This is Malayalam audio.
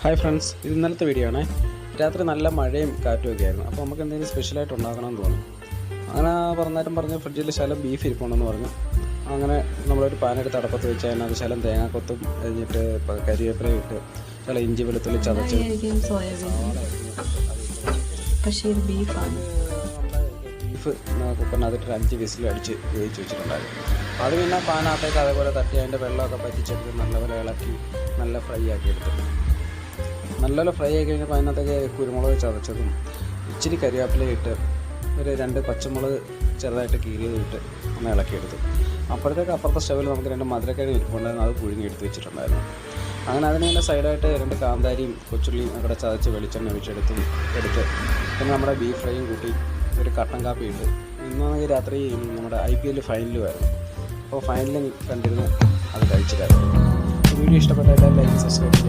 ഹായ് ഫ്രണ്ട്സ്, ഇത് ഇന്നലത്തെ വീഡിയോ ആണ്. രാത്രി നല്ല മഴയും കാറ്റും ഒക്കെ ആയിരുന്നു. അപ്പോൾ നമുക്ക് എന്തെങ്കിലും സ്പെഷ്യലായിട്ട് ഉണ്ടാക്കണമെന്ന് തോന്നി. അങ്ങനെ പറഞ്ഞ് ഫ്രിഡ്ജിൽ ശകലം ബീഫ് ഇരിപ്പുണ്ടെന്ന് പറഞ്ഞു. അങ്ങനെ നമ്മളൊരു പാനെടുത്ത് അടപ്പത്ത് വെച്ച് അതിനകത്ത് ശകലം തേങ്ങാക്കൊത്തും കഴിഞ്ഞിട്ട് കരിവേപ്പില ഇട്ട് ശകലം ഇഞ്ചി വെളുത്തുള്ളി ചതച്ച് ബീഫ് കുക്കറിനകത്തിട്ട് 5 വിസിൽ അടിച്ച് വേവിച്ച് വെച്ചിട്ടുണ്ടായിരുന്നു. അത് പിന്നെ പാനകത്തേക്ക് അതേപോലെ തട്ടി അതിൻ്റെ വെള്ളമൊക്കെ പറ്റിച്ചെടുത്ത് നല്ലപോലെ ഇളക്കി നല്ല ഫ്രൈ ആക്കി എടുത്തു. നല്ലപോലെ ഫ്രൈ ആക്കി കഴിഞ്ഞപ്പോൾ അതിനകത്തേക്ക് കുരുമുളക് ചതച്ചതും ഇച്ചിരി കരിവേപ്പില ഇട്ട് ഒരു 2 പച്ചമുളക് ചെറുതായിട്ട് കീറിയതിട്ട് ഒന്ന് ഇളക്കിയെടുത്തു. അപ്പോഴത്തേക്ക് അപ്പുറത്തെ സ്റ്റവിൽ നമുക്ക് 2 മധുരക്കിഴങ്ങ് ഇരിപ്പുണ്ടായിരുന്നു. അത് പുഴുങ്ങി എടുത്ത് വെച്ചിട്ടുണ്ടായിരുന്നു. അങ്ങനെ അതിനെ സൈഡായിട്ട് 2 കാന്താരിയും കൊച്ചുള്ളിയും അവിടെ ചതച്ച് വെളിച്ചെണ്ണ ഒഴിച്ചെടുത്ത് പിന്നെ നമ്മുടെ ബീഫ് ഫ്രൈയും കൂട്ടി ഒരു കട്ടൻ കാപ്പി ഇട്ട്. ഇന്നാണെങ്കിൽ രാത്രി നമ്മുടെ IPL ഫൈനലുമായിരുന്നു. അപ്പോൾ ഫൈനൽ കണ്ടിരുന്നു അത് കഴിച്ചിട്ടായിരുന്നു. വീഡിയോ ഇഷ്ടപ്പെട്ടാൽ ലൈക്ക് സബ്സ്ക്രൈബ് ചെയ്യുക.